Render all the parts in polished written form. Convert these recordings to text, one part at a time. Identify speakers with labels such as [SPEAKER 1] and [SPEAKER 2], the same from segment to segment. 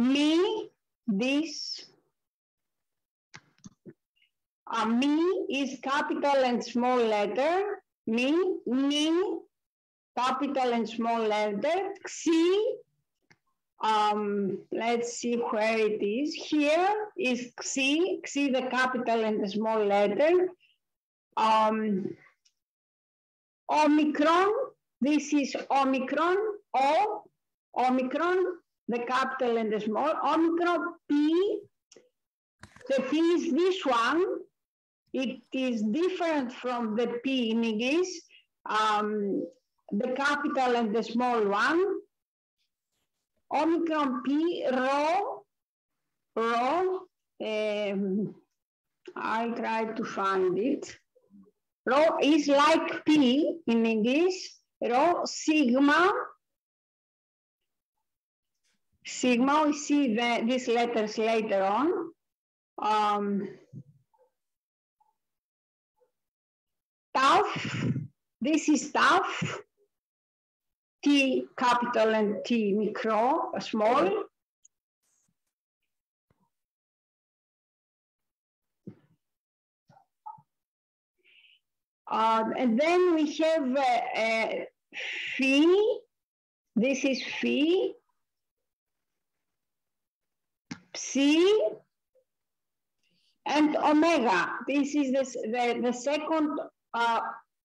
[SPEAKER 1] me, this. Me is capital and small letter. Me, capital and small letter. Xi, let's see where it is. Here is Xi, the capital and the small letter. Omicron, this is Omicron. O, Omicron, the capital and the small. Omicron, P, the P is this one. It is different from the P in English, the capital and the small one. Omicron P, Rho, I try to find it. Rho is like P in English. Rho, sigma. Sigma, we see these letters later on. Tau, this is tau, T capital and T micro, small. And then we have phi, this is phi, psi, and omega. This is the second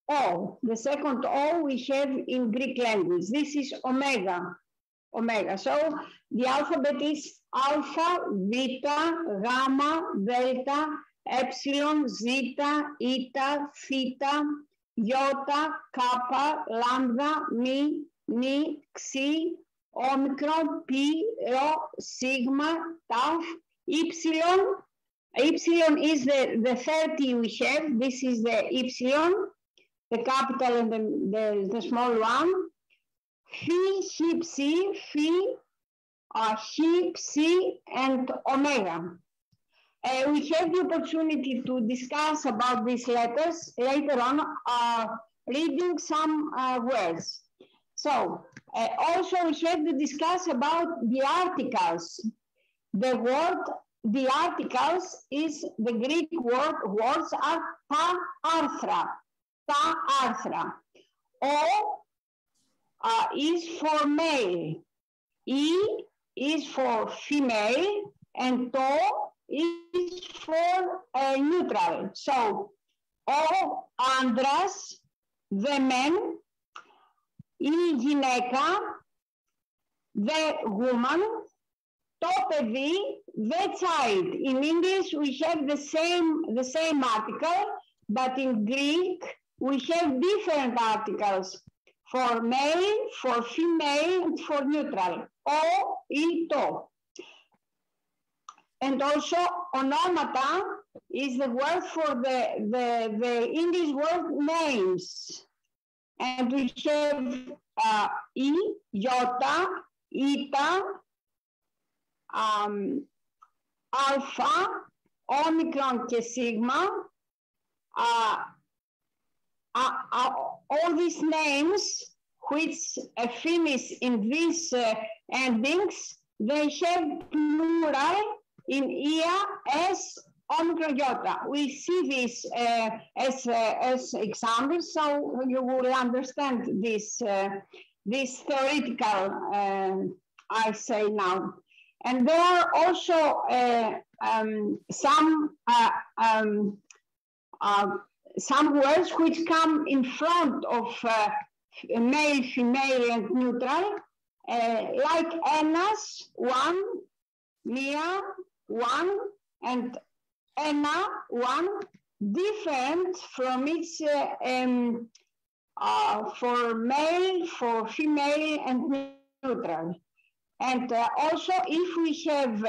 [SPEAKER 1] O. The second O we have in Greek language. This is omega. Omega. So the alphabet is alpha, beta, gamma, delta, epsilon, zeta, eta, theta, iota, kappa, lambda, mi, xi, omicron, pi, rho, sigma, tau, epsilon. Epsilon is the 30 we have. This is the epsilon, the capital and the small one. Phi, psi, phi, psi, and omega. We have the opportunity to discuss about these letters later on, reading some words. So, also we have to discuss about the articles. The word, the articles is the Greek words are ta arthra. O is for male, E is for female, and to is for neutral. So, o andras, the men, η γυναίκα, the woman, το παιδί, the child. In English we have the same article, but in Greek we have different articles for male, for female, and for neutral. O, ή, το. And also ονόματα is the word for the English word names. And we have I, iota, eta, alpha, omicron και sigma. All these names which finish in these endings, they have plural in ia, s, omicron, iota. We see this as examples, so you will understand this, this theoretical, I say now. And there are also some words which come in front of male, female, and neutral, like enas, one, mia, one, and ena, one, different from its for male, for female, and neutral. And also, if we have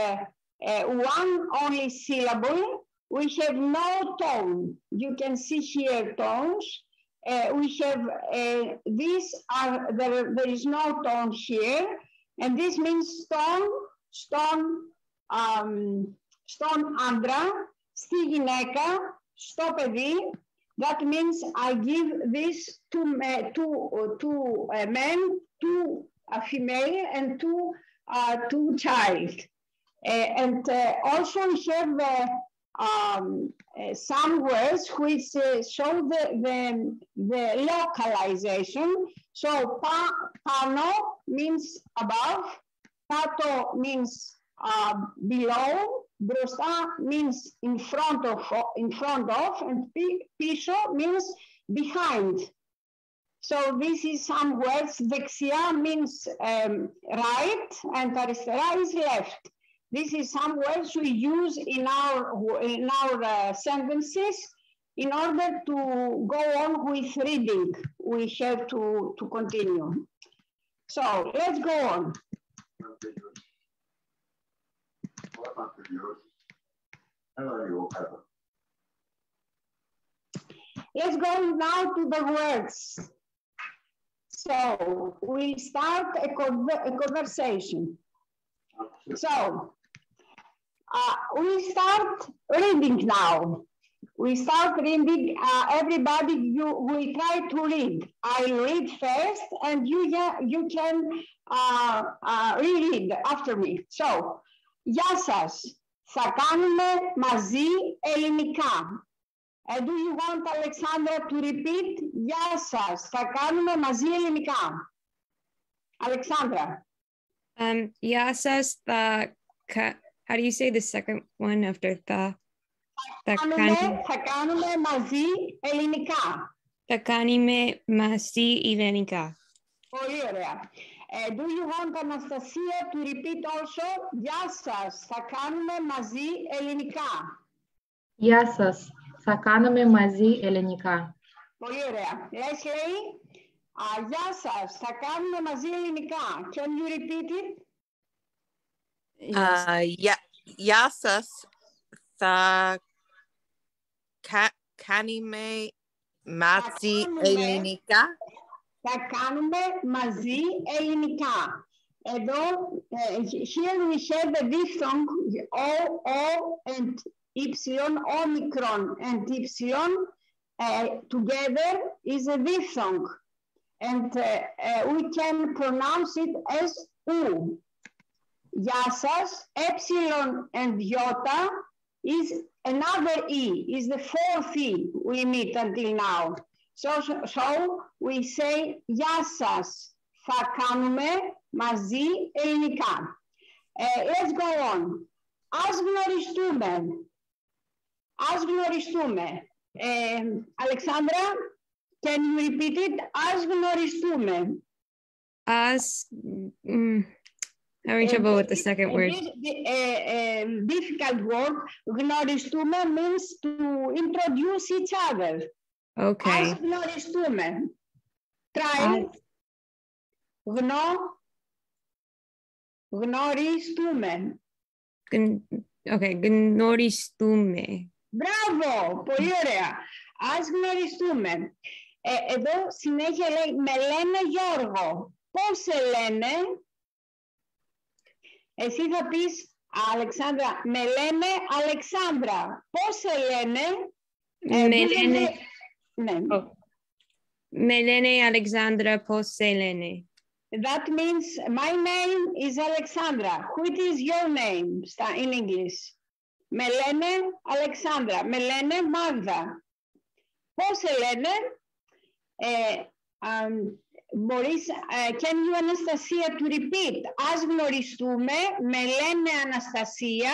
[SPEAKER 1] one only syllable, we have no tone. You can see here tones. We have these are there is no tone here, and this means stone άντρα, στη γυναίκα, στο παιδί. That means I give this to men, to a female, and to child. Also we have some words which show the localization. So pano means above, pato means below, brosta means in front of, and piso means behind. So this is some words. Dexia means right, and arisτερά is left. This is some words we use in our sentences in order to go on with reading. We have to continue. So let's go on. Let's go now to the words. So we'll start a conversation. So we start reading now. We start reading. Everybody, we try to read. I'll read first, and you can reread after me. So, γεια σας. Θα κάνουμε μαζί ελληνικά. Do you want Alexandra to repeat? Γεια σας. Θα κάνουμε μαζί ελληνικά. Alexandra.
[SPEAKER 2] Γεια σας. How do you say the second one after the?
[SPEAKER 1] Θα κάνουμε μαζί ελληνικά.
[SPEAKER 2] Θα κάνουμε μαζί ελληνικά.
[SPEAKER 1] Πολύ ωραία. Do you want Anastasia to repeat also? Γεια σας. Θα κάνουμε μαζί ελληνικά.
[SPEAKER 3] Γεια σας. Θα κάνουμε μαζί ελληνικά.
[SPEAKER 1] Πολύ ωραία. Leslie, γεια σας. Θα κάνουμε μαζί ελληνικά. Can you repeat it?
[SPEAKER 4] Γεια σας. Θα κάνουμε μαζί ελληνικά.
[SPEAKER 1] Θα κάνουμε μαζί ελληνικά. Εδώ, here we have the diphthong O and Y, omicron and Y, together is a diphthong. And we can pronounce it as U. Γεια σας, epsilon and iota is another E, is the fourth E we meet until now. So we say γεια σας, θα κάνουμε μαζί ελληνικά. Let's go on. Ας γνωριστούμε. Ας γνωριστούμε. Alexandra, can you repeat it? Ας γνωριστούμε.
[SPEAKER 2] As having trouble with the second word.
[SPEAKER 1] Difficult word. Γνωριστούμε means to introduce each other.
[SPEAKER 2] Okay.
[SPEAKER 1] Ας γνωριστούμε. Try. Γνωριστούμε.
[SPEAKER 2] Okay, γνωριστούμε.
[SPEAKER 1] Μπράβο, πολύ ωραία. Ας γνωριστούμε. Εδώ συνέχεια λέει, με λένε Γιώργο. Πώς σε λένε? Εσύ θα πεις, Αλεξάνδρα, με λένε Αλεξάνδρα. Πώς σε λένε?
[SPEAKER 2] Με λένε...
[SPEAKER 1] Ναι.
[SPEAKER 2] Με λένε Αλεξάνδρα, πώς σε λένε?
[SPEAKER 1] That means my name is Alexandra. What is your name in English? Με λένε Αλεξάνδρα. Με λένε Μάγδα. Πώς σε λένε? Μπορείς, can you Anastasia to repeat? Ας γνωριστούμε. Με λένε Αναστασία.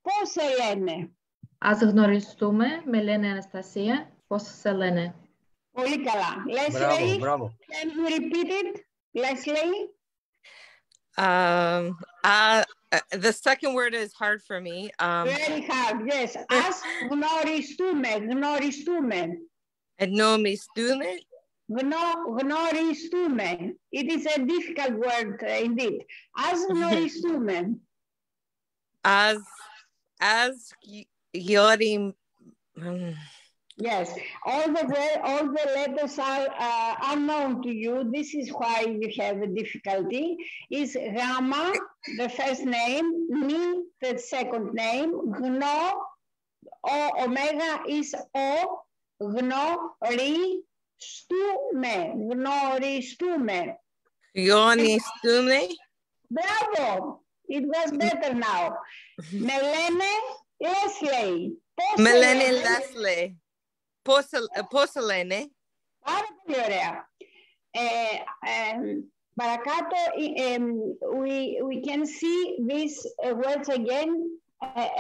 [SPEAKER 1] Πώς σε λένε?
[SPEAKER 3] Ας γνωριστούμε. Με λένε Αναστασία. Πώς σε λένε?
[SPEAKER 1] Πολύ καλά. Leslie,
[SPEAKER 5] μπράβο.
[SPEAKER 1] Can you repeat it? Leslie?
[SPEAKER 4] The second word is hard for me.
[SPEAKER 1] Very hard, yes. Ας γνωριστούμε. Γνωριστούμε.
[SPEAKER 4] Γνωριστούμε.
[SPEAKER 1] Γνωριστούμε. It is a difficult word indeed. Ας γνωριστούμε.
[SPEAKER 4] As Yorim.
[SPEAKER 1] Yes, all the letters are unknown to you. This is why you have a difficulty. Is Gamma the first name, Ni the second name, Gno, Omega is O, Gno, Ri, Stume, Gnoristume.
[SPEAKER 4] Gnoristume.
[SPEAKER 1] Bravo! It was better now. Με λένε Leslie.
[SPEAKER 4] Με λένε Leslie. Πώς σε λένε?
[SPEAKER 1] Πάρα πολύ ωραία. Παρακάτω, we can see these words again.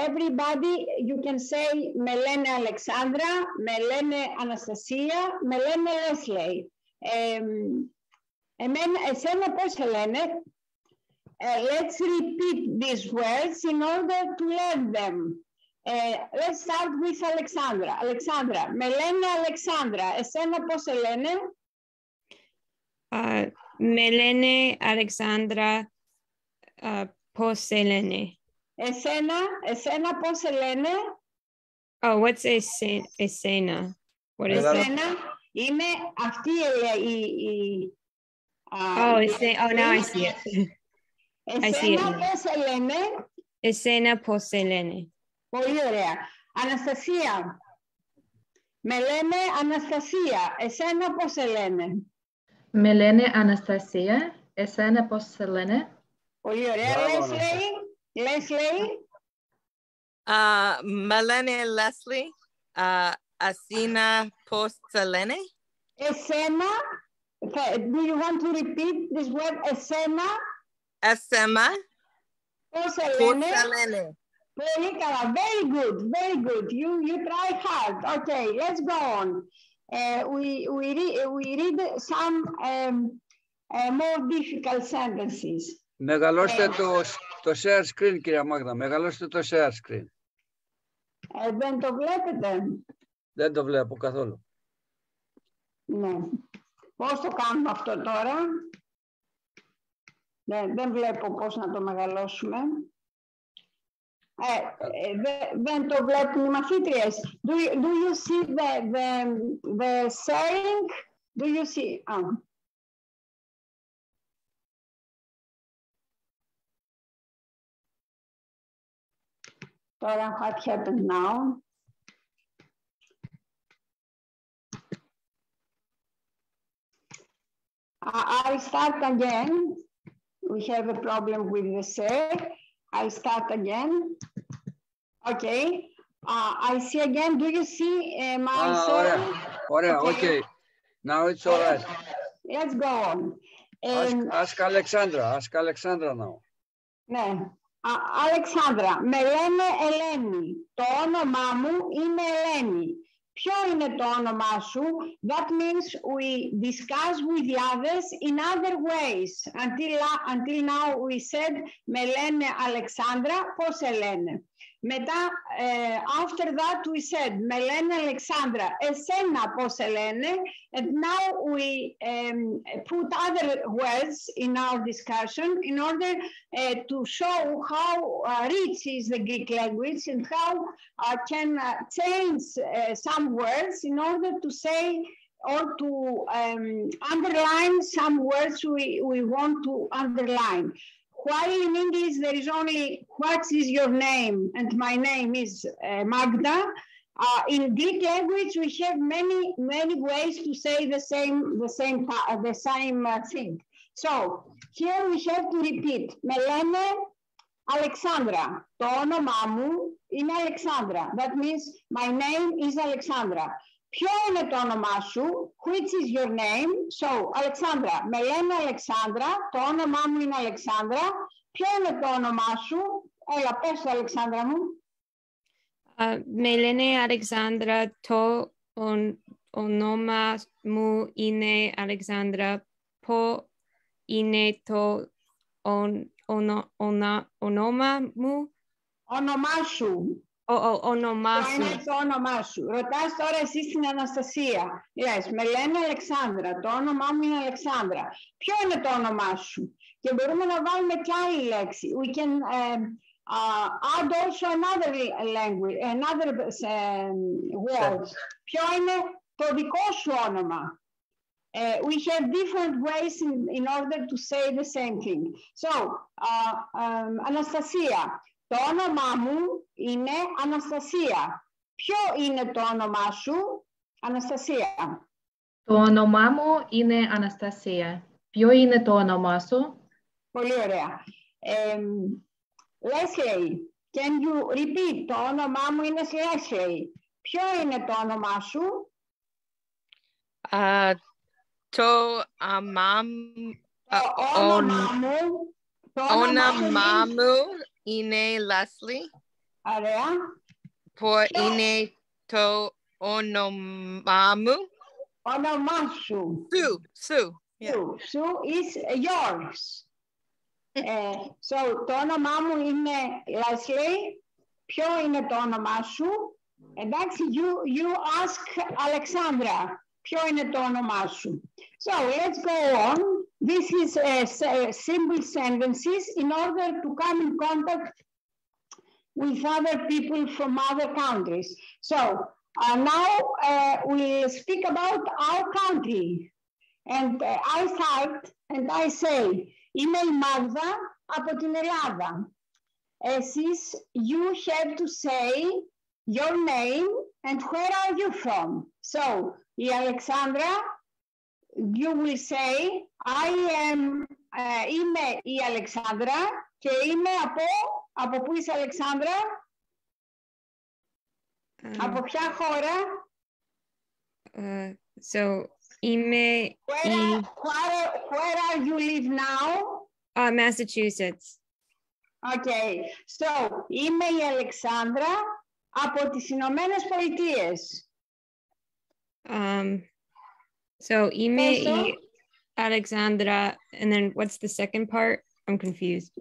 [SPEAKER 1] Everybody, you can say με λένε Αλεξάνδρα, με λένε Αναστασία, με λένε Leslie. Εσένα πώς σε λένε? Let's repeat these words in order to learn them. Let's start with Alexandra. Alexandra, με λένε Αλεξάνδρα. Εσένα πώς σε λένε?
[SPEAKER 2] Με λένε Αλεξάνδρα. Πώς σε λένε?
[SPEAKER 1] Εσένα πώς σε λένε?
[SPEAKER 2] Oh, what's εσένα? What is
[SPEAKER 1] εσένα είναι αυτή
[SPEAKER 2] oh, now I see it.
[SPEAKER 1] Εσένα πώς σε λένε?
[SPEAKER 2] Εσένα πώς σε λένε?
[SPEAKER 1] Πολύ ωραία. Αναστασία. Με λένε Αναστασία. Εσένα πώς σε λένε?
[SPEAKER 3] Με λένε Αναστασία. Εσένα πώς σε λένε?
[SPEAKER 1] Πολύ ωραία. Leslie.
[SPEAKER 4] Με λένε Leslie. Εσένα πώς σε λένε?
[SPEAKER 1] Εσένα. Do you want to repeat this word? Εσένα.
[SPEAKER 4] Εσένα.
[SPEAKER 1] Πώς σε λένε? Πολύ καλά. Very good. Very good. You try hard. Okay, let's go on. We read some more difficult sentences.
[SPEAKER 5] Μεγαλώστε το share screen, κυρία Μάγδα. Μεγαλώστε το share screen.
[SPEAKER 1] Δεν το βλέπετε?
[SPEAKER 5] Δεν το βλέπω καθόλου.
[SPEAKER 1] Ναι. Πώς το κάνουμε αυτό τώρα? Δεν βλέπω πώς να το μεγαλώσουμε. Δεν το βλέπουν οι μαθήτριες. Do you see the sharing? Do you see? Τώρα, what happened now? I'll start again. We have a problem with the share. I'll start again. Okay. I see again. Do you see my share?
[SPEAKER 5] Ωραία. Okay. Now it's all right.
[SPEAKER 1] Let's go on.
[SPEAKER 5] Ask Alexandra. Ask Alexandra now.
[SPEAKER 1] Ναι. Αλεξάνδρα, με λένε Ελένη. Το όνομά μου είναι Ελένη. Ποιο είναι το όνομά σου? That means we discuss with the others in other ways. Until now we said με λένε Αλεξάνδρα, πώς σε λένε? Μετά, after that we said με λένε Αλεξάνδρα, εσένα πώς σε λένε? And now we put other words in our discussion in order to show how rich is the Greek language and how can change some words in order to say or to underline some words we want to underline. While in English there is only what is your name and my name is Magda. In Greek language we have many ways to say the same thing. So here we have to repeat. Με λένε Alexandra. Το όνομά μου είναι Alexandra. That means my name is Alexandra. Ποιο είναι το όνομά σου? Which is your name? So, Alexandra, με λένε Αλεξάνδρα, το όνομά μου είναι Αλεξάνδρα. Ποιο είναι το όνομά σου? Έλα, πες το, Αλεξάνδρα μου.
[SPEAKER 2] Με λένε Αλεξάνδρα, το όνομα μου είναι Αλεξάνδρα. Ποιο είναι το όνομα μου?
[SPEAKER 1] Όνομά σου.
[SPEAKER 2] Όνομά σου.
[SPEAKER 1] Ποιο είναι το όνομά σου? Ρωτάς τώρα εσύ στην Αναστασία. Λες, με λένε Αλεξάνδρα, το όνομά μου είναι Αλεξάνδρα. Ποιο είναι το όνομά σου? Και μπορούμε να βάλουμε και άλλη λέξη. We can add also another language, another word. Ποιο είναι το δικό σου όνομα? We have different ways in order to say the same thing. So, Αναστασία. Το όνομά μου είναι Αναστασία. Ποιο είναι το όνομά σου? Αναστασία.
[SPEAKER 3] Το όνομά μου είναι Αναστασία. Ποιο είναι το όνομά σου?
[SPEAKER 1] Πολύ ωραία. Leslie, can you repeat? Το όνομά μου είναι Leslie. Ποιο είναι το όνομά σου?
[SPEAKER 4] Το όνομά μου είναι Leslie.
[SPEAKER 1] Ωραία.
[SPEAKER 4] Είναι το όνομά μου.
[SPEAKER 1] Όνομά σου.
[SPEAKER 4] Sue.
[SPEAKER 1] Sue is yours. So, το όνομά μου είναι Leslie. Ποιο είναι το όνομά σου? Εντάξει, you ask Alexandra. Ποιο είναι το όνομά σου? So, let's go on. This is simple sentences in order to come in contact with other people from other countries. So, now we'll speak about our country. And I start and I say, είμαι η Μάγδα από την Ελλάδα. Εσείς, you have to say your name and where are you from. So, η Αλεξάνδρα, you will say, είμαι η Αλεξάνδρα και είμαι από πού είσαι Αλεξάνδρα? Από ποια χώρα?
[SPEAKER 2] So, είμαι
[SPEAKER 1] Where are you live now?
[SPEAKER 2] Massachusetts.
[SPEAKER 1] Okay, so είμαι η Αλεξάνδρα από τις Ηνωμένες Πολιτείες.
[SPEAKER 2] So είμαι η Alexandra, and then what's the second part? I'm confused.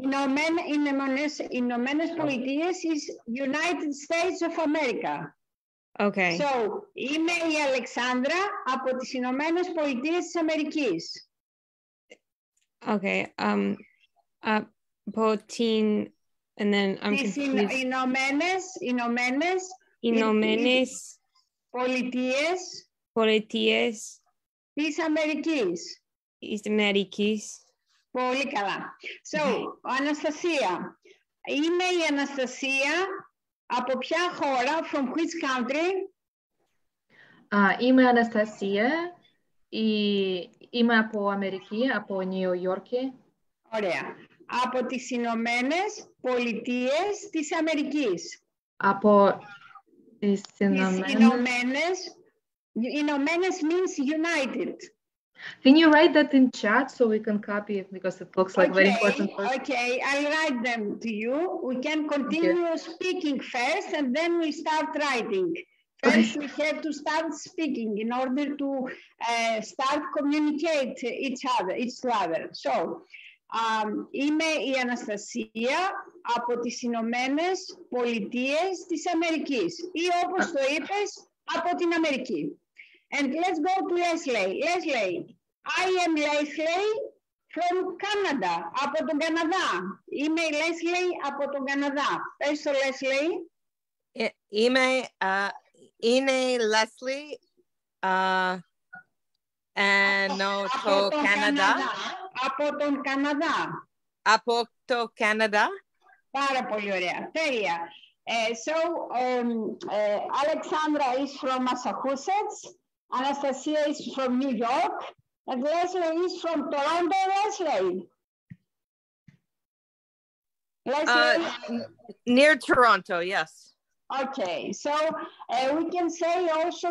[SPEAKER 1] Ηνωμένες Πολιτείες is United States of America.
[SPEAKER 2] Okay.
[SPEAKER 1] So, είμαι η Αλεξάνδρα από τις Ηνωμένες Πολιτείες της Αμερικής.
[SPEAKER 2] Okay. Από την, and then I'm
[SPEAKER 1] τις
[SPEAKER 2] confused. Ηνωμένες Πολιτείες
[SPEAKER 1] της Αμερικής.
[SPEAKER 2] Της Αμερικής.
[SPEAKER 1] Πολύ καλά. So, Αναστασία. Είμαι η Αναστασία από ποια χώρα? From which country?
[SPEAKER 3] Είμαι Αναστασία. Είμαι από Αμερική, από Νέο Υόρκη.
[SPEAKER 1] Ωραία. Από τις Ηνωμένες Πολιτείες της Αμερικής.
[SPEAKER 3] Από τις
[SPEAKER 1] Ηνωμένες means united.
[SPEAKER 3] Can you write that in chat so we can copy it because it looks like very important.
[SPEAKER 1] Okay, I'll write them to you. We can continue speaking first and then we start writing. First, we have to start speaking in order to start communicate each other. So, είμαι η Αναστασία από τις Ηνωμένες Πολιτείες της Αμερικής ή όπως το είπες, από την Αμερική. And let's go to Leslie. Leslie, I am Leslie from Canada, από τον Καναδά. Είμαι η Leslie από τον Καναδά. Πες το Leslie.
[SPEAKER 4] Είναι Leslie το Καναδά.
[SPEAKER 1] Από τον Καναδά.
[SPEAKER 4] Από το Καναδά.
[SPEAKER 1] Πάρα πολύ ωραία. Τέλεια. So, Alexandra is from Massachusetts. Anastasia is from New York. And Leslie is from Toronto. Leslie?
[SPEAKER 4] Near Toronto, yes.
[SPEAKER 1] Okay, so we can say also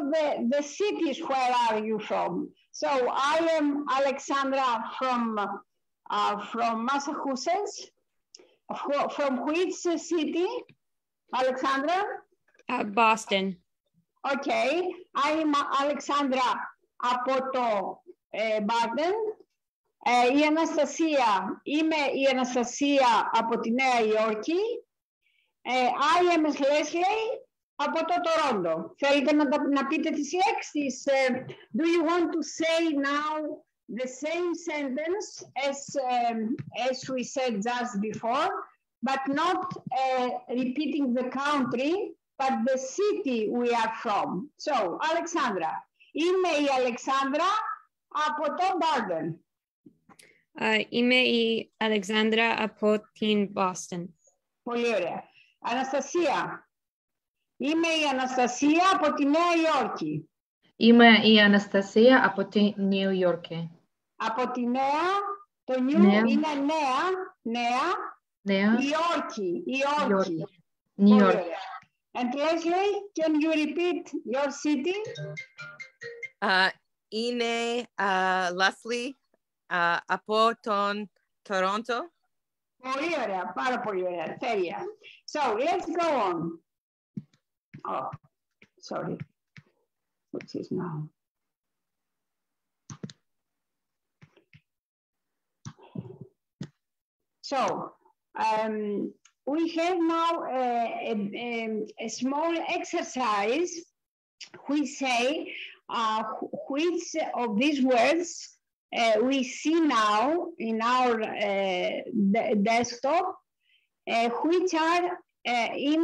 [SPEAKER 1] the cities where are you from. So I am Alexandra from Massachusetts. From which city, Alexandra?
[SPEAKER 2] Boston.
[SPEAKER 1] Okay, I am Alexandra από το Boston. Η Αναστασία, είμαι η Αναστασία από τη Νέα Υόρκη. I am Leslie από το Τορόντο. Θέλετε να πείτε τις λέξεις? Do you want to say now the same sentence as we said just before, but not repeating the country, but the city we are from? So, Alexandra. Είμαι η Αλεξάνδρα από το Boston.
[SPEAKER 2] Είμαι η Αλεξάνδρα από την Boston.
[SPEAKER 1] Πολύ ωραία. Αναστασία. Είμαι η Αναστασία από τη Νέα Υόρκη.
[SPEAKER 3] Είμαι η Αναστασία από τη Νέο Υόρκη.
[SPEAKER 1] Από τη Νέα, το νιου είναι νέα,
[SPEAKER 3] Νέα.
[SPEAKER 1] Υόρκη.
[SPEAKER 3] New York.
[SPEAKER 1] And Leslie, can you repeat your city?
[SPEAKER 4] Είναι Leslie από τον Toronto.
[SPEAKER 1] Πολύ ωραία, πάρα πολύ ωραία, τέλεια. So, let's go on. Oh, sorry. What's this now? So, we have now a small exercise. We say which of these words we see now in our desktop, which are in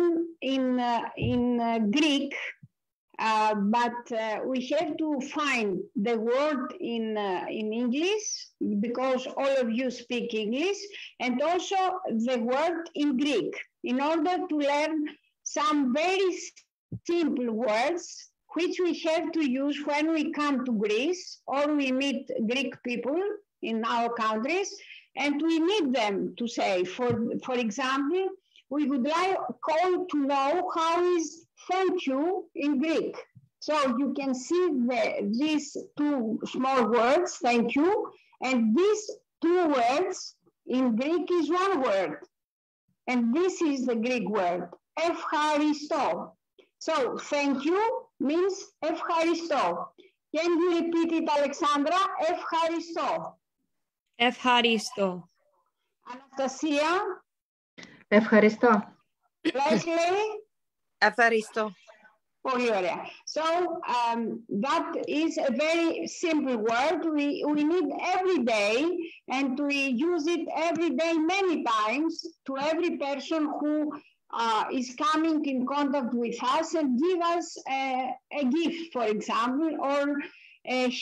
[SPEAKER 1] Greek, but we have to find the word in English, because all of you speak English, and also the word in Greek, in order to learn some very simple words which we have to use when we come to Greece or we meet Greek people in our countries, and we need them to say. For example, we would like all to know how is thank you in Greek. So you can see these two small words, thank you, and these two words in Greek is one word. And this is the Greek word, ευχαριστώ. So thank you means ευχαριστώ. Can you repeat it, Alexandra? Ευχαριστώ.
[SPEAKER 2] Ευχαριστώ.
[SPEAKER 1] Anastasia?
[SPEAKER 3] Ευχαριστώ.
[SPEAKER 1] Leslie?
[SPEAKER 4] Ευχαριστώ.
[SPEAKER 1] Πολύ ωραία. So that is a very simple word. We need every day, and we use it every day many times to every person who is coming in contact with us and give us a gift, for example, or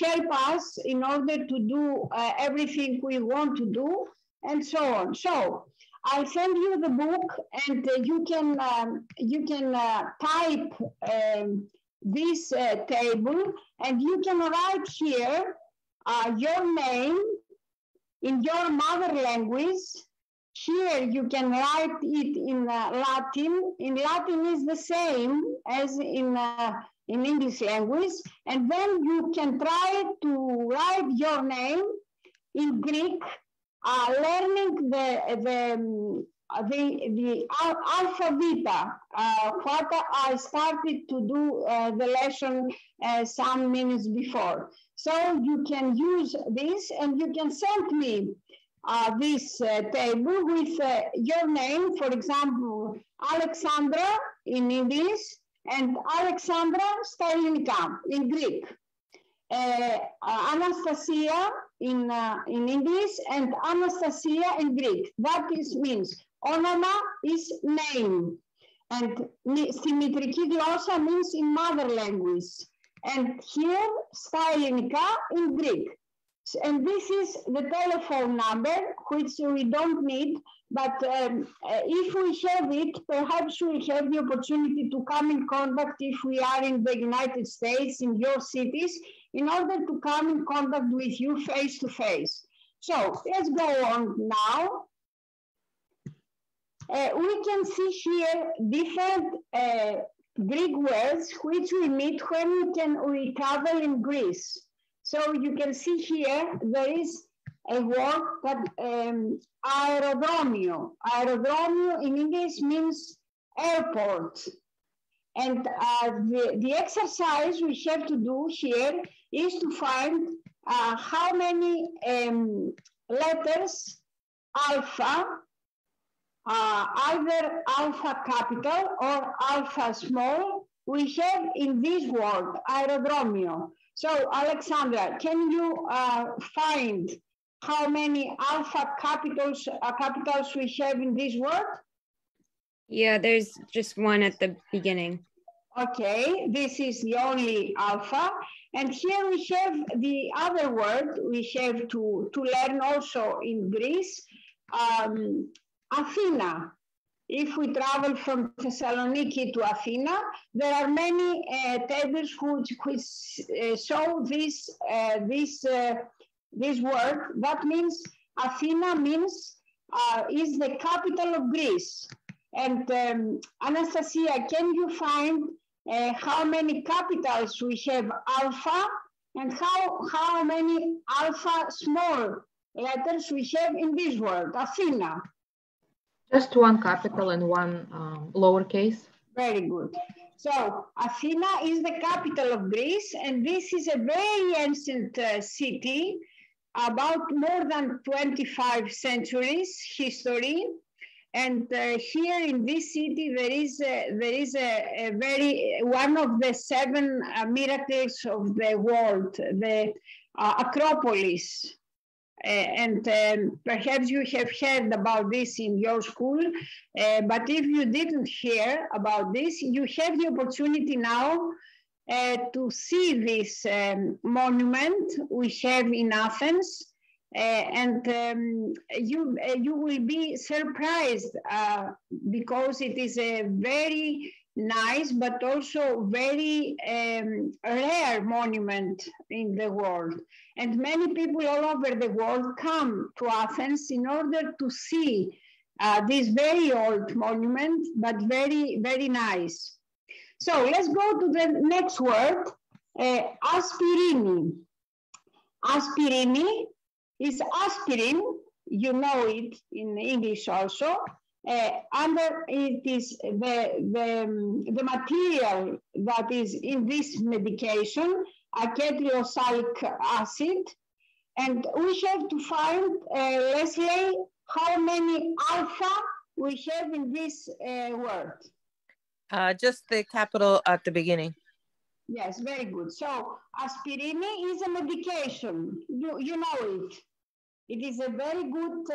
[SPEAKER 1] help us in order to do everything we want to do, and so on. So I'll send you the book, and you can type this table, and you can write here your name in your mother language. Here you can write it in Latin. In Latin is the same as in English language, and then you can try to write your name in Greek, learning the alphabet. What I started to do the lesson some minutes before. So you can use this, and you can send me this table with your name, for example, Alexandra in English and Alexandra στα ελληνικά, in Greek. Anastasia in English and Anastasia in Greek. That means όνομα is name. And στη μητρική γλώσσα means in mother language. And here στα ελληνικά in Greek. And this is the telephone number, which we don't need, but if we have it, perhaps we'll have the opportunity to come in contact if we are in the United States, in your cities, in order to come in contact with you face to face. So let's go on now. We can see here different Greek words which we meet when we travel in Greece. So you can see here, there is a word that aerodromio. Aerodromio in English means airport. And the exercise we have to do here is to find how many letters alpha, either alpha capital or alpha small, we have in this word, aerodromio. So, Alexandra, can you find how many alpha capitals we have in this word?
[SPEAKER 2] Yeah, there's just one at the beginning.
[SPEAKER 1] Okay, this is the only alpha. And here we have the other word we have to learn also in Greece, Athena. If we travel from Thessaloniki to Athena, there are many tables which show this word. That means Athena means is the capital of Greece. And Anastasia, can you find how many capitals we have alpha and how many alpha small letters we have in this word, Athena?
[SPEAKER 3] Just one capital and one lowercase.
[SPEAKER 1] Very good. So Athena is the capital of Greece, and this is a very ancient city, about more than 25 centuries history. And here in this city, there is a very, one of the 7 miracles of the world, the Acropolis. And perhaps you have heard about this in your school, but if you didn't hear about this, you have the opportunity now to see this monument we have in Athens. And you will be surprised because it is a very nice but also very rare monument in the world. And many people all over the world come to Athens in order to see this very old monument, but very, very nice. So let's go to the next word, aspirini. Aspirini is aspirin, you know it in English also. Under it is the material that is in this medication, acetylsalicylic acid. And we have to find, Leslie, how many alpha we have in this word.
[SPEAKER 4] Just the capital at the beginning.
[SPEAKER 1] Yes, very good. So aspirini is a medication. You know it. It is a very good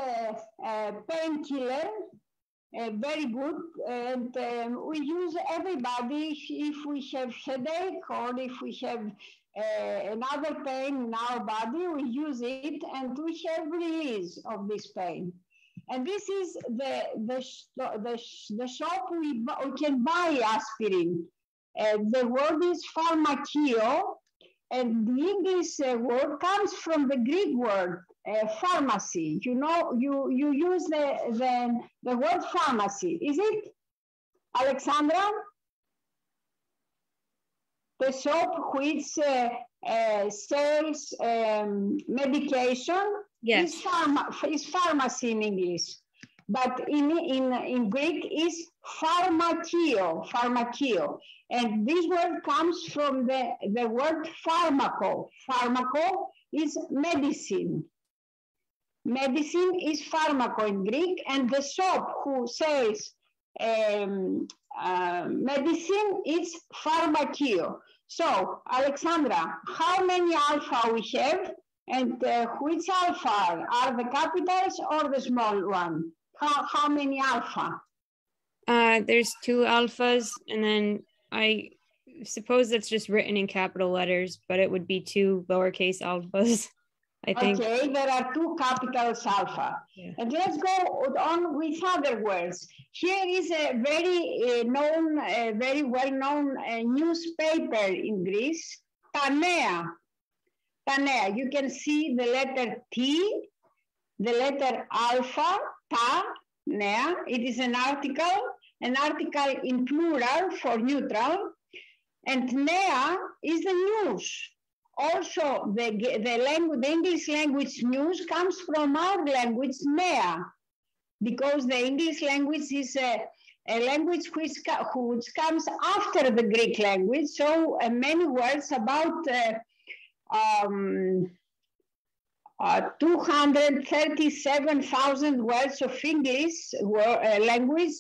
[SPEAKER 1] painkiller, very good. And we use everybody if we have headache or if we have another pain in our body, we use it and we have release of this pain. And this is the shop we can buy aspirin. The word is pharmakio, and the English word comes from the Greek word pharmacy. You know, you use the word pharmacy. Is it, Alexandra? The shop which sells medication,
[SPEAKER 2] yes,
[SPEAKER 1] is pharmacy in English. But in Greek is pharmakio, pharmakio. And this word comes from the word pharmako. Pharmako is medicine. Medicine is pharmako in Greek, and the shop who sells medicine is pharmakio. So, Alexandra, how many alpha we have, and which alpha are the capitals or the small one? How many alpha?
[SPEAKER 2] There's 2 alphas, and then I suppose that's just written in capital letters, but it would be 2 lowercase alphas, I think.
[SPEAKER 1] Okay, there are 2 capitals alpha. Yeah. And let's go on with other words. Here is a very very well-known newspaper in Greece, Ta Nea. Ta Nea. You can see the letter T, the letter alpha, Ta Nea. It is an article in plural for neutral, and Nea is the news. Also, the English language news comes from our language, Nea, because the English language is a language which comes after the Greek language. So many words, about 237,000 words of English language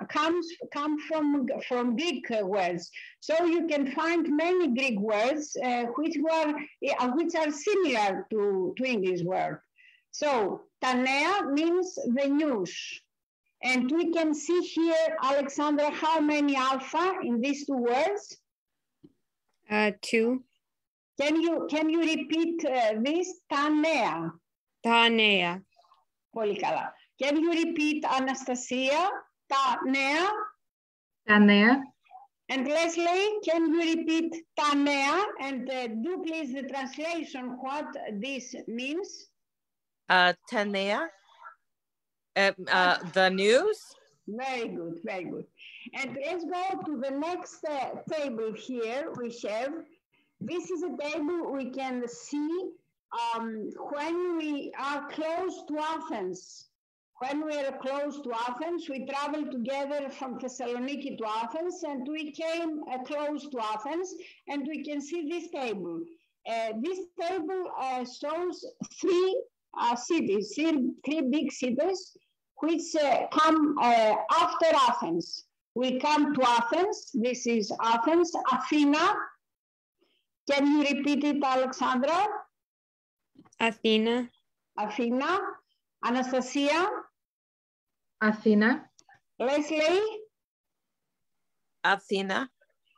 [SPEAKER 1] come from Greek words. So you can find many Greek words which are similar to English words. So Ta Nea means the news. And we can see here, Alexandra, how many alpha in these 2 words?
[SPEAKER 2] 2.
[SPEAKER 1] Can you repeat this? Ta Nea.
[SPEAKER 2] Ta Nea.
[SPEAKER 1] Πολύ καλά. Can you repeat, Anastasia? Ta Nea.
[SPEAKER 3] Ta Nea.
[SPEAKER 1] And Leslie, can you repeat Ta Nea? And do please the translation, what this means?
[SPEAKER 4] Ta Nea. The news.
[SPEAKER 1] Very good, very good. And let's go to the next table here we have. This is a table we can see when we are close to Athens. When we are close to Athens, we traveled together from Thessaloniki to Athens, and we came close to Athens, and we can see this table. This table shows three cities, three big cities, which come after Athens. We come to Athens. This is Athens. Athena. Can you repeat it, Alexandra?
[SPEAKER 2] Athena.
[SPEAKER 1] Athena. Anastasia.
[SPEAKER 3] Αθήνα.
[SPEAKER 1] Leslie.
[SPEAKER 4] Athena.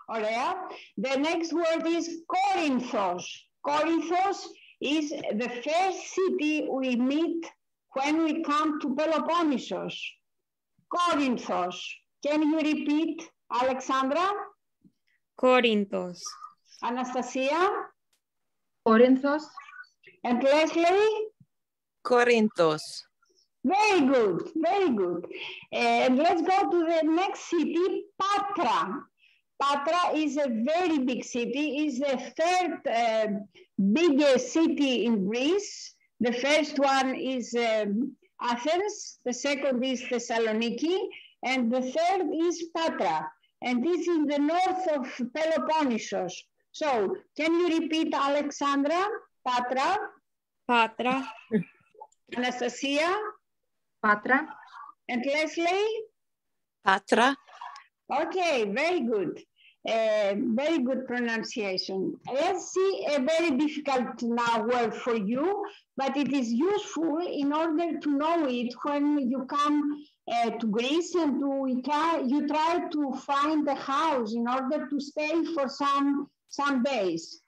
[SPEAKER 1] Ωραία. The next word is Corinthos. Corinthos is the first city we meet when we come to Peloponnesos. Corinthos. Can you repeat, Alexandra?
[SPEAKER 2] Corinthos.
[SPEAKER 1] Anastasia?
[SPEAKER 3] Κόρινθος.
[SPEAKER 1] And Leslie?
[SPEAKER 4] Corinthos.
[SPEAKER 1] Very good, very good. And let's go to the next city, Patra. Patra is a very big city, is the third biggest city in Greece. The first one is Athens, the second is Thessaloniki, and the third is Patra. And this is in the north of Peloponnesos. So, can you repeat, Alexandra? Patra.
[SPEAKER 2] Patra.
[SPEAKER 1] Anastasia.
[SPEAKER 3] Πάτρα.
[SPEAKER 1] And Leslie?
[SPEAKER 4] Patra.
[SPEAKER 1] Okay, very good. Very good pronunciation. Let's see a very difficult now word for you, but it is useful in order to know it when you come to Greece and you try to find a house in order to stay for some days.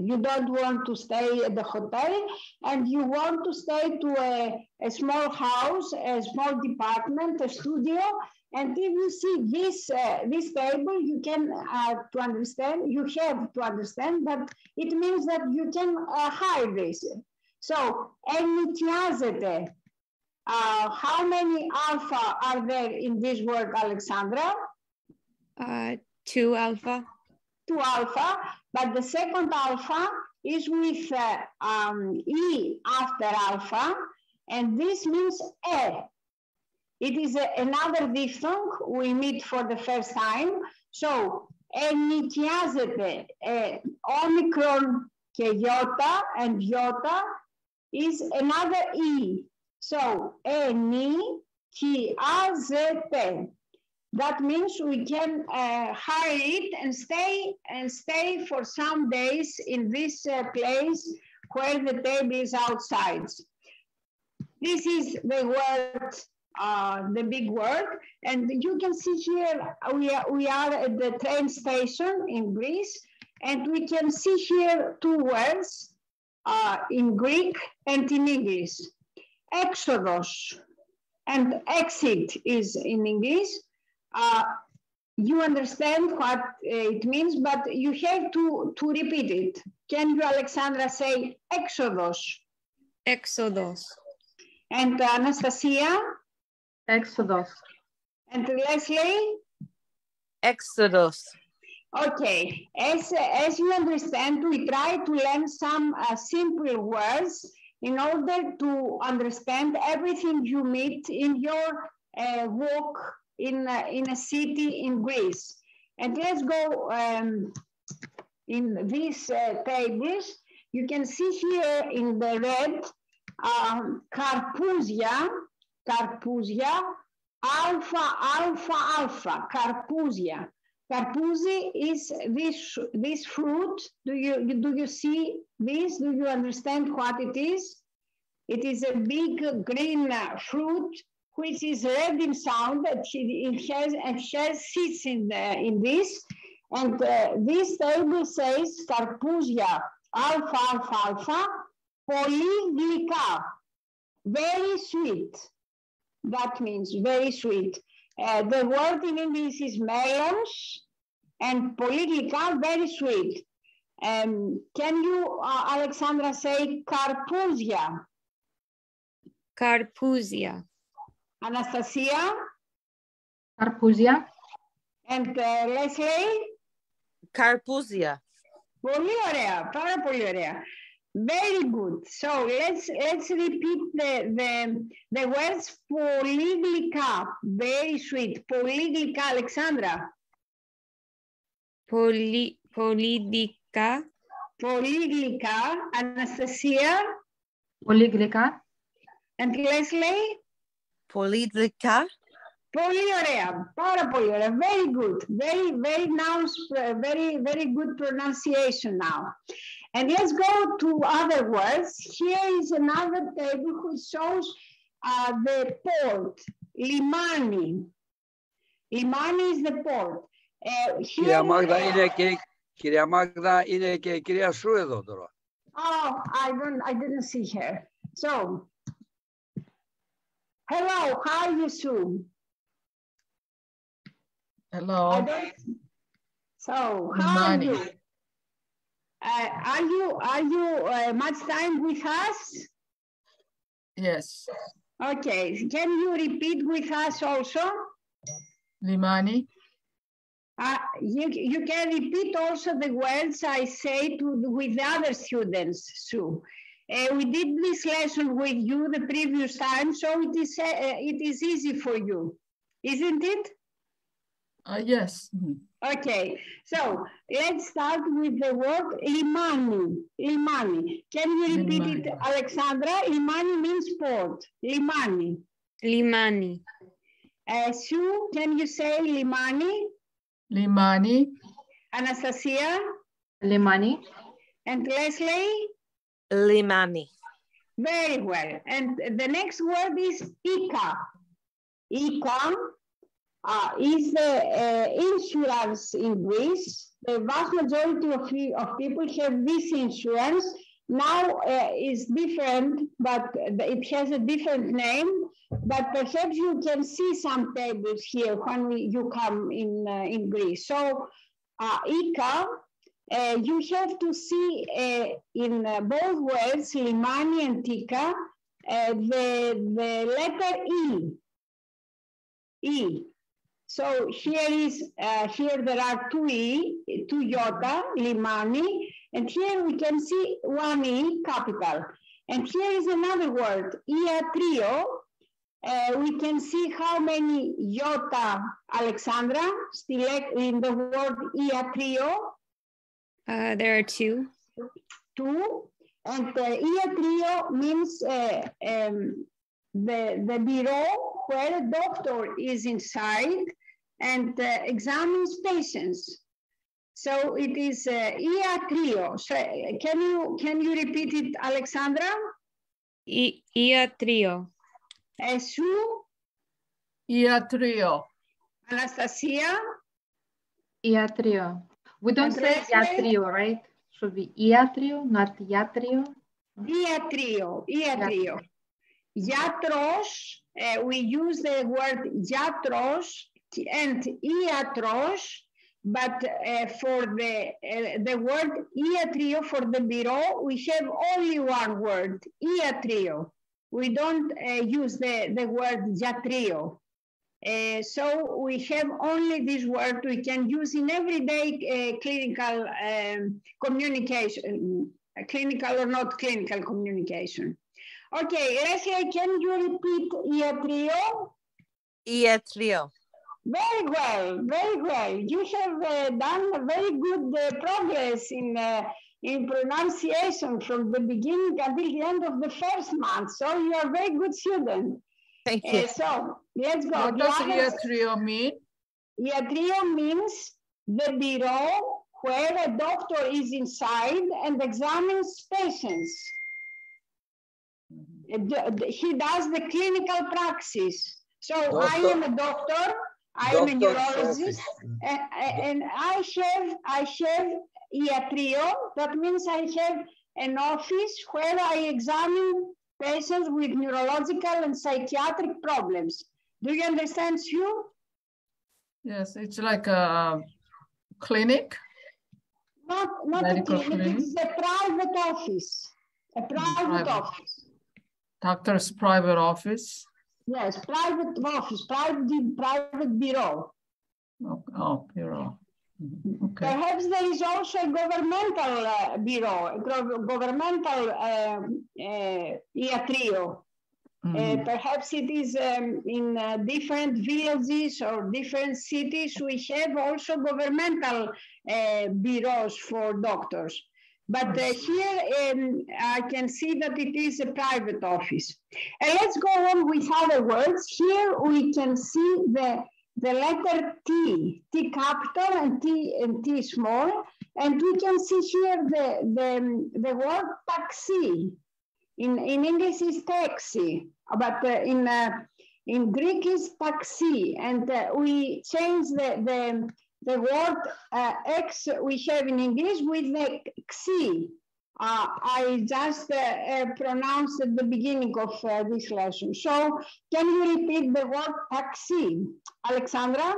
[SPEAKER 1] You don't want to stay at the hotel and you want to stay to a small house, a small department, a studio. And if you see this table, you can to understand, you have to understand that it means that you can hire this. So, εννοητιάζεται. How many alpha are there in this word, Alexandra?
[SPEAKER 2] 2 alpha.
[SPEAKER 1] 2 alpha, but the second alpha is with E after alpha, and this means E. It is another diphthong we meet for the first time. So, εννοητιάζεται, omicron και iota and iota is another E. So, εννοητιάζεται. That means we can hire it and stay for some days in this place where the table is outside. This is the word, the big word, and you can see here we are at the train station in Greece, and we can see here 2 words in Greek and in English. Exodus and exit is in English. You understand what it means, but you have to repeat it. Can you, Alexandra, say Exodus?
[SPEAKER 2] Exodus.
[SPEAKER 1] And Anastasia?
[SPEAKER 3] Έξοδος.
[SPEAKER 1] And Leslie?
[SPEAKER 4] Exodus.
[SPEAKER 1] Okay, as you understand, we try to learn some simple words in order to understand everything you meet in your walk in a city in Greece. And let's go in these tables. You can see here in the red, karpousia, alpha, alpha, alpha, karpousia. Karpousi is this fruit. Do you see this? Do you understand what it is? It is a big green fruit which is red in sound. It has seeds in this. And this table says karpousia alpha, alpha, alpha, πολύ γλυκά, very sweet. That means very sweet. The word in English is melons, and πολύ γλυκά, very sweet. Can you, Alexandra, say karpousia?
[SPEAKER 2] Karpousia.
[SPEAKER 1] Anastasia?
[SPEAKER 3] Καρπούζια.
[SPEAKER 1] And Leslie?
[SPEAKER 4] Καρπούζια.
[SPEAKER 1] Πολύ ωραία, πάρα πολύ ωραία. Very good. So let's repeat the words πολύ γλυκά. Very sweet. Πολύ γλυκά, Αλεξάνδρα.
[SPEAKER 2] Πολύ γλυκά.
[SPEAKER 1] Πολύ γλυκά. Αναστασία.
[SPEAKER 3] Πολύ γλυκά.
[SPEAKER 1] And Leslie.
[SPEAKER 4] Πολύ γλυκά.
[SPEAKER 1] Πολύ ωραία. Πάρα πολύ ωραία. Very good. Very good pronunciation now. And let's go to other words. Here is another table which shows the port. Limani. Limani is the port.
[SPEAKER 5] Κυρία Μάγδα, είναι και η κυρία Σου εδώ τώρα.
[SPEAKER 1] Oh, I didn't see her. So, hello, how are you, Sue?
[SPEAKER 6] Hello.
[SPEAKER 1] So, how are you? Are you much time with us?
[SPEAKER 6] Yes.
[SPEAKER 1] Okay. Can you repeat with us also?
[SPEAKER 6] Limani.
[SPEAKER 1] You can repeat also the words I say with the other students, Sue. We did this lesson with you the previous time, so it is easy for you, isn't it?
[SPEAKER 6] Yes.
[SPEAKER 1] Okay, so let's start with the word limani. Limani. Can you repeat it, Alexandra? Limani means port. Limani.
[SPEAKER 2] Limani.
[SPEAKER 1] Sue, can you say limani?
[SPEAKER 6] Limani.
[SPEAKER 1] Anastasia?
[SPEAKER 3] Limani.
[SPEAKER 1] And Leslie?
[SPEAKER 4] Limani.
[SPEAKER 1] Very well. And the next word is Ika. Ika is the insurance in Greece. The vast majority of people have this insurance. Now it's different, but it has a different name. But perhaps you can see some tables here when you come in Greece. So Ika, you have to see in both words, Limani and Tika, the letter E. E. So here there are two E, two iota, Limani, and here we can see one E, capital. And here is another word, iatrio. We can see how many iota, Alexandra, still in the word iatrio.
[SPEAKER 2] There are two.
[SPEAKER 1] Two. And iatrio means the bureau where a doctor is inside and examines patients. So it is iatrio. So can you repeat it, Alexandra?
[SPEAKER 2] Iatrio.
[SPEAKER 1] Sue?
[SPEAKER 6] Iatrio.
[SPEAKER 1] Anastasia?
[SPEAKER 3] Iatrio. We don't say iatrio, right? Should be iatrio, not iatrio.
[SPEAKER 1] Iatrio. Iatrio. Iatros, we use the word iatros and iatros, but for the word iatrio for the bureau, we have only one word, iatrio. We don't use the word iatrio. So we have only this word we can use in everyday clinical communication, clinical or not clinical communication. Okay, Leslie, can you repeat iatrio?
[SPEAKER 4] Iatrio.
[SPEAKER 1] Very well, very well. You have done very good progress in pronunciation from the beginning until the end of the first month. So you are a very good student.
[SPEAKER 4] Thank you.
[SPEAKER 1] So let's go.
[SPEAKER 6] What does iatrio mean?
[SPEAKER 1] Iatrio means the bureau where a doctor is inside and examines patients. He does the clinical praxis. So I am a doctor, I am a neurologist, and I have iatrio. That means I have an office where I examine patients with neurological and psychiatric problems. Do you understand, Sue?
[SPEAKER 6] Yes, it's like a clinic.
[SPEAKER 1] Not a clinic, it's a private office. A private office.
[SPEAKER 6] Doctor's private office.
[SPEAKER 1] Yes, private office, private bureau.
[SPEAKER 6] Oh, bureau. Okay.
[SPEAKER 1] Perhaps there is also a governmental bureau, governmental iatrio. Perhaps it is in different villages or different cities. We have also governmental bureaus for doctors. But here I can see that it is a private office. And let's go on with other words. Here we can see the letter T, T capital and T small. And we can see here the word taxi. In English is taxi, but in Greek is taxi. And we change the word X we have in English with the xi. I just pronounced at the beginning of this lesson. So can you repeat the word taxi? Alexandra?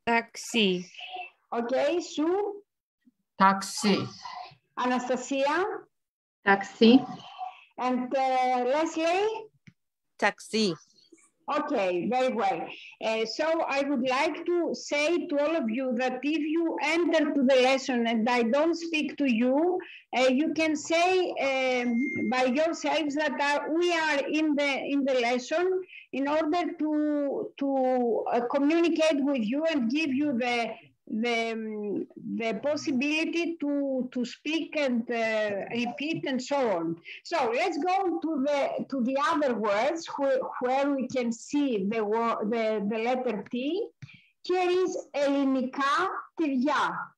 [SPEAKER 2] Taxi.
[SPEAKER 1] Okay, Sue?
[SPEAKER 6] Taxi.
[SPEAKER 1] Anastasia?
[SPEAKER 3] Taxi.
[SPEAKER 1] And Leslie?
[SPEAKER 4] Taxi.
[SPEAKER 1] Okay, very well. So I would like to say to all of you that if you enter to the lesson and I don't speak to you, you can say by yourselves that we are in the lesson in order to communicate with you and give you the possibility to speak and repeat and so on. So let's go to the other words where we can see the letter T. Here is ελληνικά τυριά.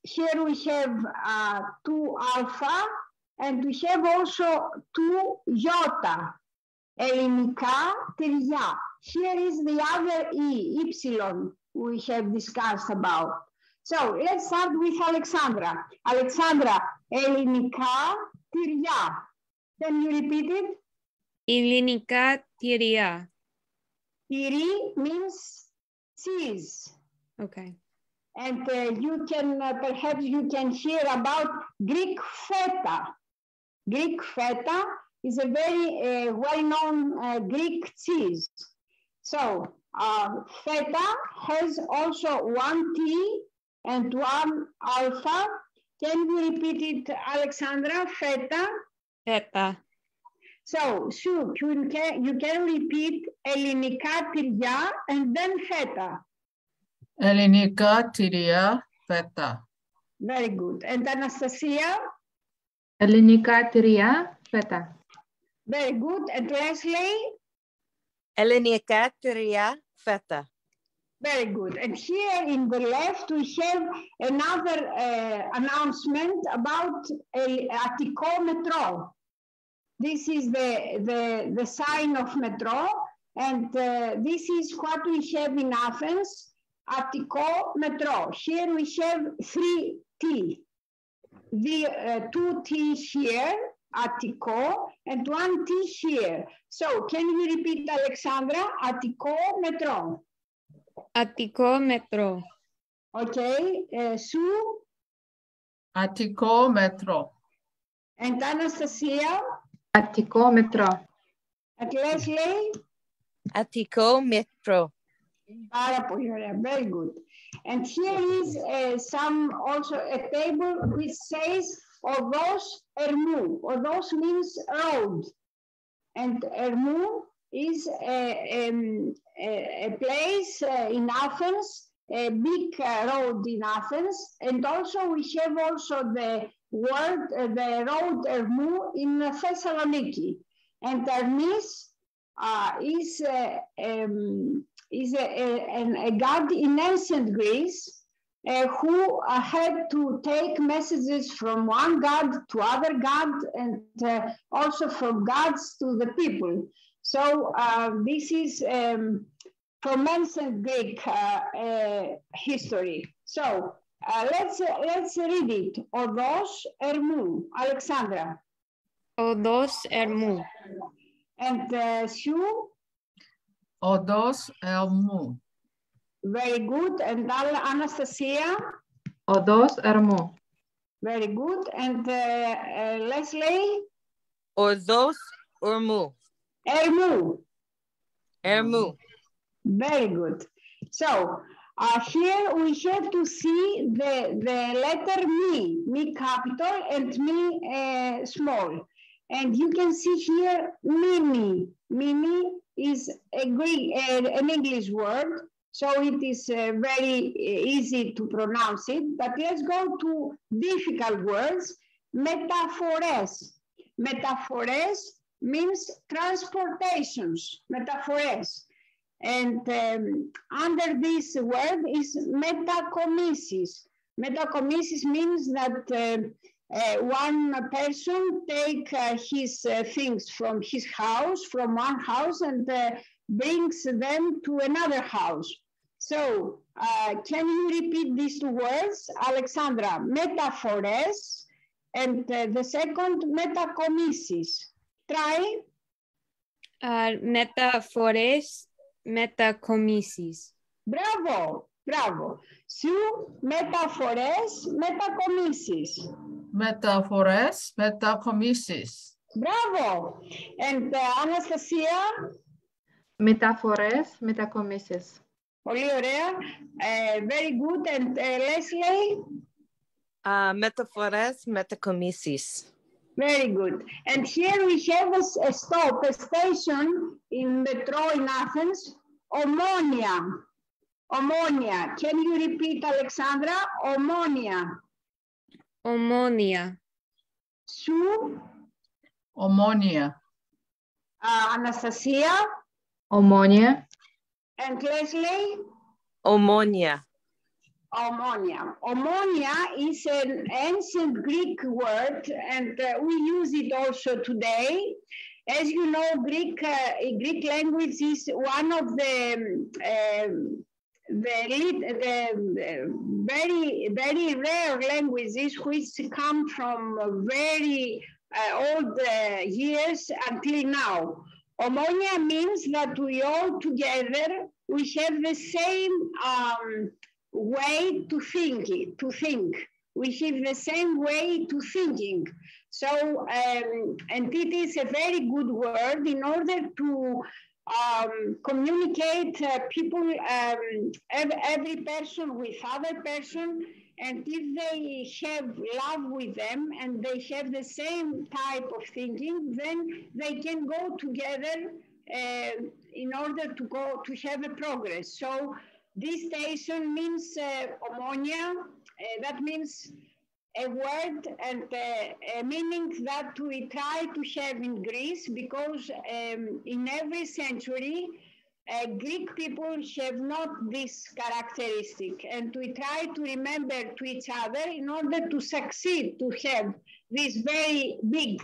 [SPEAKER 1] Here we have 2 alpha and we have also 2 iota. ελληνικά τυριά. Here is the other E, epsilon, we have discussed about. So let's start with Alexandra. Alexandra, ελληνικά τυριά. Can you repeat it?
[SPEAKER 2] ελληνικά τυριά.
[SPEAKER 1] Tiri means cheese.
[SPEAKER 2] Okay.
[SPEAKER 1] And you can, perhaps you can hear about Greek feta. Greek feta is a very well-known Greek cheese. So feta has also 1 T and 1 alpha. Can you repeat it, Alexandra? Feta?
[SPEAKER 2] Feta.
[SPEAKER 1] So, Sue, you can repeat ελληνικά τυριά and then feta.
[SPEAKER 6] ελληνικά τυριά, φέτα.
[SPEAKER 1] Very good. And Anastasia?
[SPEAKER 3] ελληνικά τυριά, φέτα.
[SPEAKER 1] Very good. And Leslie?
[SPEAKER 4] ελληνικά τυριά, φέτα.
[SPEAKER 1] Very good. And here in the left, we have another announcement about Attiko Metro. This is the sign of Metro. And this is what we have in Athens, Attiko Metro. Here we have 3 T. The 2 T here, Attiko, and 1 T here. So can you repeat, Alexandra? Attiko Metro.
[SPEAKER 2] Attiko Metro.
[SPEAKER 1] Okay, Sue?
[SPEAKER 6] Attiko Metro.
[SPEAKER 1] And Anastasia?
[SPEAKER 3] Attiko Metro.
[SPEAKER 1] And Leslie?
[SPEAKER 4] Attiko Metro.
[SPEAKER 1] Πάρα πολύ ωραία. Very good. And here is also a table which says Odos Ermou. Odos means road. And Ermou is a place in Athens, a big road in Athens. And also we have also the road Ermou in Thessaloniki. And Hermes is a god in ancient Greece who had to take messages from one god to other god and also from gods to the people. So this is from ancient Greek history. So let's read it. Odos Ermou. Alexandra.
[SPEAKER 2] Odos Ermou.
[SPEAKER 1] And Sue.
[SPEAKER 6] Odos Ermou.
[SPEAKER 1] Very good. And Anastasia?
[SPEAKER 3] Odos Ermou.
[SPEAKER 1] Very good. And Leslie?
[SPEAKER 4] Odos Ermou.
[SPEAKER 1] Ermu.
[SPEAKER 4] Ermu.
[SPEAKER 1] Very good. So here we have to see the letter me capital and me small. And you can see here Mimi. Mimi is an English word, so it is very easy to pronounce it. But let's go to difficult words. Metaphores. Metaphores means transportations. Metaphores. And under this word is metacommissis. Metacommissis means that one person take his things from his house, from one house, and brings them to another house. So can you repeat these two words, Alexandra? Metaphores, and the second, metacommissis. Try.
[SPEAKER 2] Metaphores, metacommissis.
[SPEAKER 1] Bravo, bravo. Su, metaphores, metacommissis.
[SPEAKER 6] Metaphores, metacommissis.
[SPEAKER 1] Bravo. And Anastasia?
[SPEAKER 3] Μεταφορές, μετακομίσεις.
[SPEAKER 1] Πολύ ωραία. Very good. And Leslie?
[SPEAKER 4] Metaphores, metacommissis.
[SPEAKER 1] Very good. And here we have a stop, a station in metro in Athens, Omonia. Omonia. Can you repeat, Alexandra? Omonia.
[SPEAKER 2] Omonia.
[SPEAKER 1] Su?
[SPEAKER 6] Omonia.
[SPEAKER 1] Anastasia?
[SPEAKER 3] Ομόνια.
[SPEAKER 1] And Leslie?
[SPEAKER 4] Omonia.
[SPEAKER 1] Omonia. Omonia is an ancient Greek word, and we use it also today. As you know, Greek language is one of the very rare languages which come from very old years until now. Omonia means that we all together, we have the same way to think. We have the same way to thinking. So, and it is a very good word in order to communicate people, every person with other person, and if they have love with them and they have the same type of thinking, then they can go together in order to have a progress. So this station means omonia, that means a word and a meaning that we try to have in Greece, because in every century, Greek people have not this characteristic, and we try to remember to each other in order to succeed, to have this very big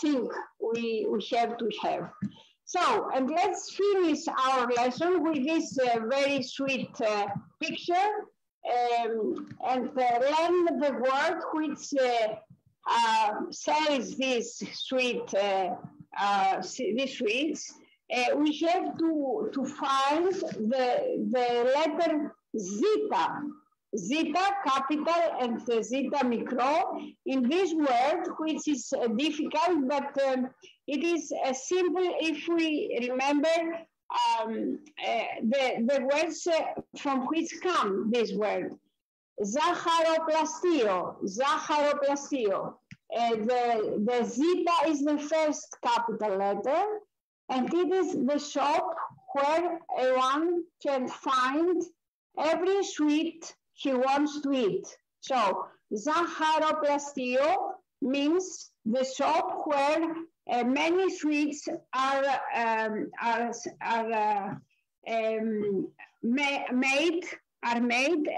[SPEAKER 1] thing we have to have. So, and let's finish our lesson with this very sweet picture and learn the word which says this sweet these sweets. We have to find the letter zeta. Zeta capital and zeta micro in this word, which is difficult, but it is simple if we remember the words from which come this word. Zacharoplastio, zacharoplastio. The zeta is the first capital letter, and it is the shop where one can find every sweet he wants to eat. So, zacharoplastio means the shop where many sweets are made,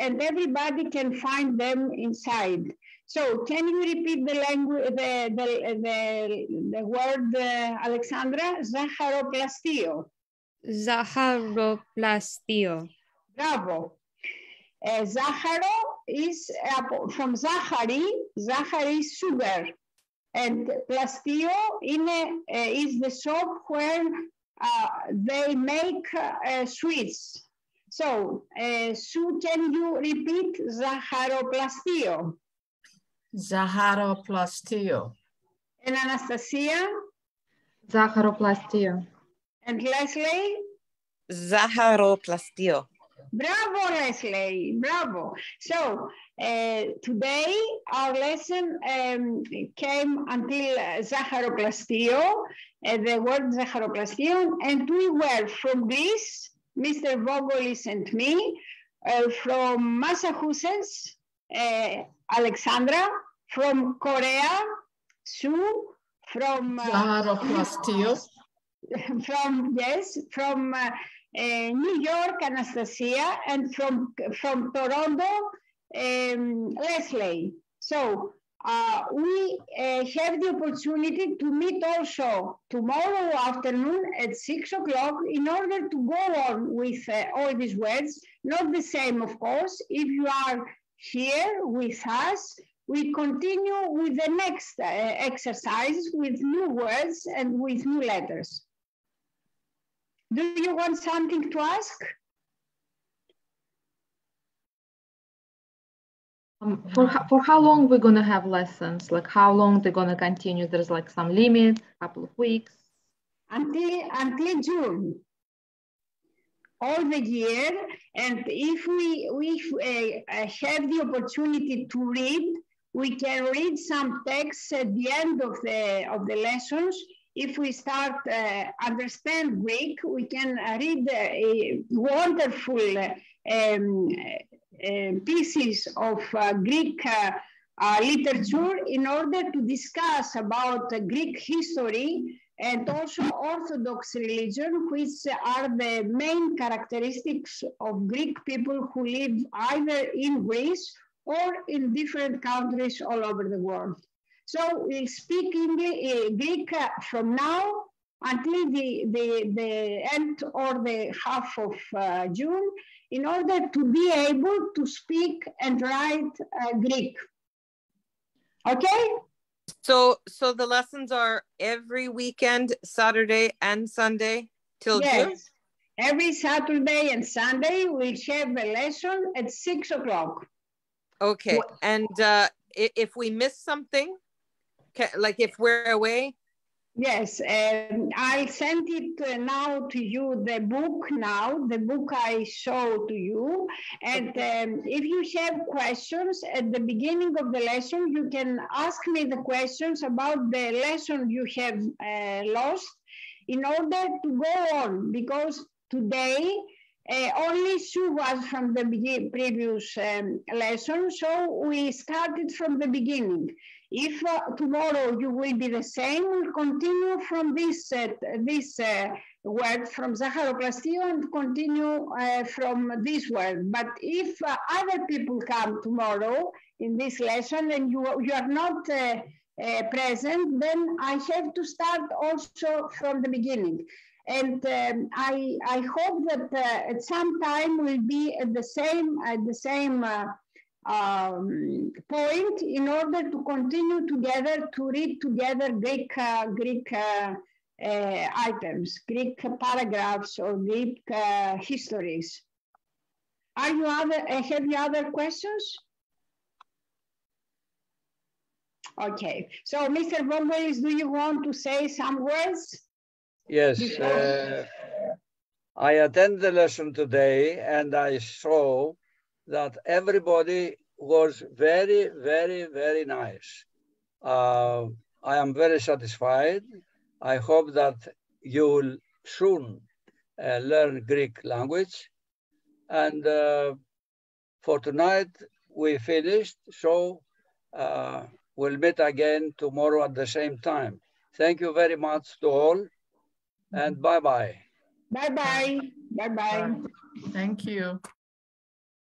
[SPEAKER 1] and everybody can find them inside. So, can you repeat the language, the word, Alexandra? Zacharoplastio.
[SPEAKER 2] Zacharoplastio.
[SPEAKER 1] Bravo. Zacharo is from Zachary. Zachary is sugar, and plastio is the shop where they make sweets. So, Sue, can you repeat zacharoplastio?
[SPEAKER 6] Zacharoplastio.
[SPEAKER 1] And Anastasia?
[SPEAKER 3] Ζαχαροπλαστείο.
[SPEAKER 1] And Leslie?
[SPEAKER 4] Zaharoplastio.
[SPEAKER 1] Bravo, Leslie, bravo. So today our lesson came until Zaharoplastio, the word Zaharoplastio, and we were from Greece, Mr. Vόγγολης and me, from Massachusetts, Alexandra, from Korea, Sue, from
[SPEAKER 6] Zaharoplastio.
[SPEAKER 1] from New York, Anastasia, and from Toronto, Leslie. So we have the opportunity to meet also tomorrow afternoon at 6 o'clock in order to go on with all these words. Not the same, of course. If you are here with us, we continue with the next exercise with new words and with new letters. Do you want something to ask?
[SPEAKER 3] For how long we're going to have lessons? Like how long they're going to continue? There's like some limit, couple of weeks?
[SPEAKER 1] Until June. All the year. And if we have the opportunity to read, we can read some texts at the end of the lessons. If we start understand Greek, we can read wonderful pieces of Greek literature in order to discuss about Greek history and also Orthodox religion, which are the main characteristics of Greek people who live either in Greece or in different countries all over the world. So we'll speak Greek from now until the end or the half of June in order to be able to speak and write Greek. Okay?
[SPEAKER 4] So the lessons are every weekend, Saturday and Sunday till June?
[SPEAKER 1] Yes. Every Saturday and Sunday we'll have a lesson at 6 o'clock.
[SPEAKER 4] Okay. And if we miss something, like if we're away?
[SPEAKER 1] Yes, I'll send it now to you, the book I show to you. And if you have questions at the beginning of the lesson, you can ask me the questions about the lesson you have lost in order to go on, because today only Sue was from the previous lesson, so we started from the beginning. If tomorrow you will be the same, we'll continue from this word from Zaharoplastio and continue from this word. But if other people come tomorrow in this lesson and you are not present, then I have to start also from the beginning. And I hope that at some time we'll be at the same point in order to continue together to read together Greek items, Greek paragraphs or Greek histories. Have you other questions? Okay, so Mr. Vόγγολης, do you want to say some words?
[SPEAKER 5] Yes, I attended the lesson today and I saw that everybody was very, very, very nice. I am very satisfied. I hope that you will soon learn Greek language. And for tonight, we finished. So we'll meet again tomorrow at the same time. Thank you very much to all. And bye-bye.
[SPEAKER 1] Bye-bye. Bye-bye.
[SPEAKER 6] Thank you.